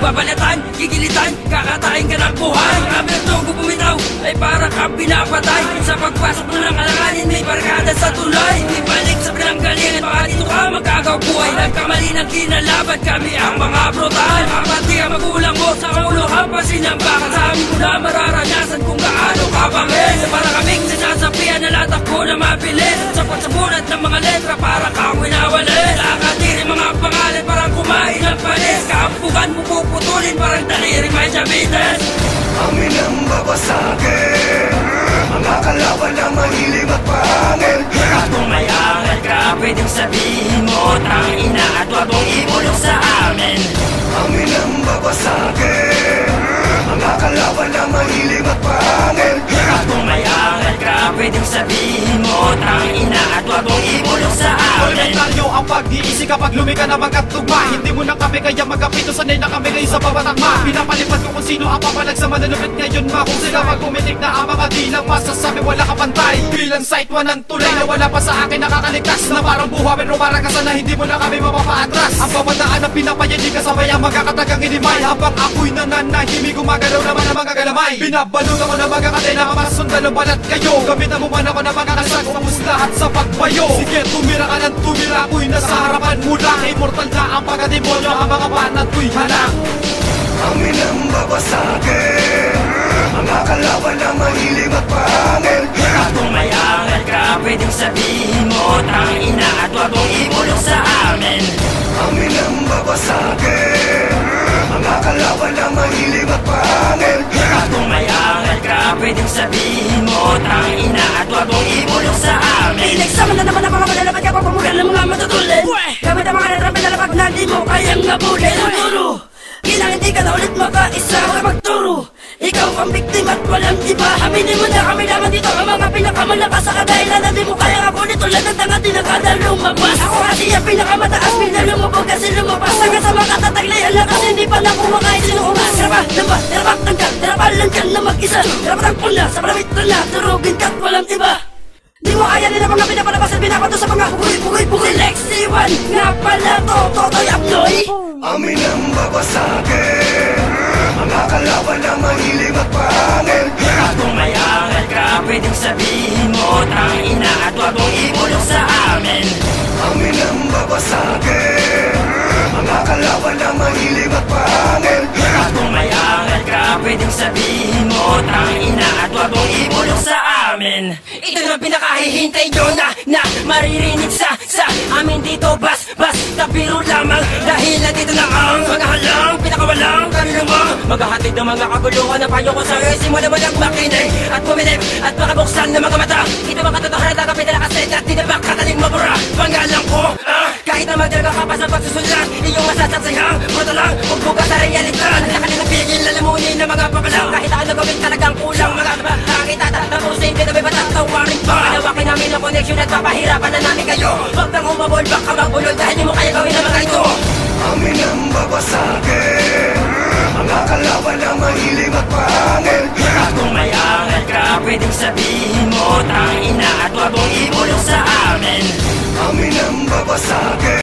babalatan, gigilitan, kakatayin ka ng buhay. Kami ang tugo bumitaw ay para kang pinapatay. Sa pagpasok mo ng alanganin may barkada sa tulay. Di balik sa pinanggalingan, baka dito ka magkakabuhay. Nagkamali ng kinalaban, kami ang mga brutal. Kapati ang magulang mo sa ulo hampasin ang bakal. Sa amin mo na mararanasan kung gaano kabangis. Para kaming sinasapian na latakbo na mabilis. Sa pagsabunat ng mga letra para kang winawalis. Nakakatiri mga pangalan parang kumain ng panis. Kaampugan mo puputulin parang daliri may diabetes. Amin ang babasagin, mga kalaban na mahilig at pangil. At kung may angal ka, pwedeng sabihin mo tangina at wag mong ibulong sa amin. Amin ang babasagin, mga kalaban na mahilig at pangil. At kung may angal ka, pwedeng sabihin mo tangina at wag mong ibulong sa amin. Elementaryo ang pag-iisi kapag lumika na magkatugma. Hindi mo na kami kaya magkapito, sanay na kami ngayon sa babatagma. Pinapalipad ko kung sino ang papalag sa mananupit ngayon ma. Kung sila magpumitik na ang mga dilang masasabi wala ka pantay. Bilang site 1 ng tulay na wala pa sa akin nakakaligtas. Na parang buha pero parang kasal na hindi mo na kami mapapaatras. Ang pamadaan ang pinapaya di kasabay ang magkakatagang inimay. Habang ako'y nananahimik gumagalaw naman ang mga galamay. Binabalot ako ng mga kadena masundan ng balat kayo. Gamitan mo man ako ng mga kasag tapos lahat sa pagbayo. Sige tumira ka ng tumira, ako'y nasa harapan mo lang. Immortal na ang pagkademonyo, ang mga banat ko'y hanap. Amin ang babasagin, mga kalaban na mahilig at pangil. At kung may angal ka, pwedeng sabihin mo tangina at wag mong ibulong sa amin. Amin ang babasagin, mga kalaban na mahilig at pangil. At kung may angal ka, pwedeng sabihin mo tangina at wag mong ibulong sa amin. Pinagsama na naman ang mga malalapad kapag pamugan ng mga matutulid. Gamit ang mga natrapin na lapag na di mo kayang ngabulin. Turo, kailangan hindi ka na ulit makaisa magturo. Ikaw ang biktima at walang iba. Aminin mo na kami naman dito ang mga pinakamalakas sa kadahilan na di mo kayang ngabulin. Tulad ng tanga di na kada lumabas. Ako kasi ang pinakamataas, pinalumabog kasi lumabas. Hanggang sa mga tataglayan lang kasi hindi pa na kumakain sinuungas. Tirapan lang dyan na mag-isa. Tirapan ko na sa paramit na turugin ka't walang iba. Di mo kaya nila mga pinapalabas at pinapato sa mga bugoy. Lexi 1 nga pala to, Totoy Abnoy. Amin ang babasagin, mga kalaban na mahilig at pangil. At kung may angal ka, pwedeng sabihin mo tangina at wag mong ibulong sa amin. Amin ang babasagin, mga kalaban na mahilig at pangil. At kung may angal ka, pwedeng sabihin mo tangina at wag mong ibulong sa amin. Ito na pinakahihintay nyo na maririnig sa amin dito. Basta biro lamang dahil nandito na ang mga halang pinakawalang karinamang maghahatid ng mga kaguluhan na payo ko sa simula mo lang makinig at bumilip at makabuksan ng mga mata. Ito mga katotohanan na kapit na kaset at tinabak kataling mabura. Pangalan ko kahit na magdaga ka pa sa pagsusulat, iyong masasaksihang bruto lang kung buka sa realidad. Lakan na pigil na lamunin ng mga papalang. Kahit ano gawin talagang kulang mga nakakita tapusin dito may patatawarin pa. Panawakin namin ang connection at papahirapan na namin kayo. Huwag nang umabol baka magbulol dahil di mo kaya gawin ang mga ito. Amin ang babasagin, mga kalaban na mahilig at pangil. At kung may angal ka, pwedeng sabihin mo tangina at wag mong ibulong sa amin. Amin ang babasagin.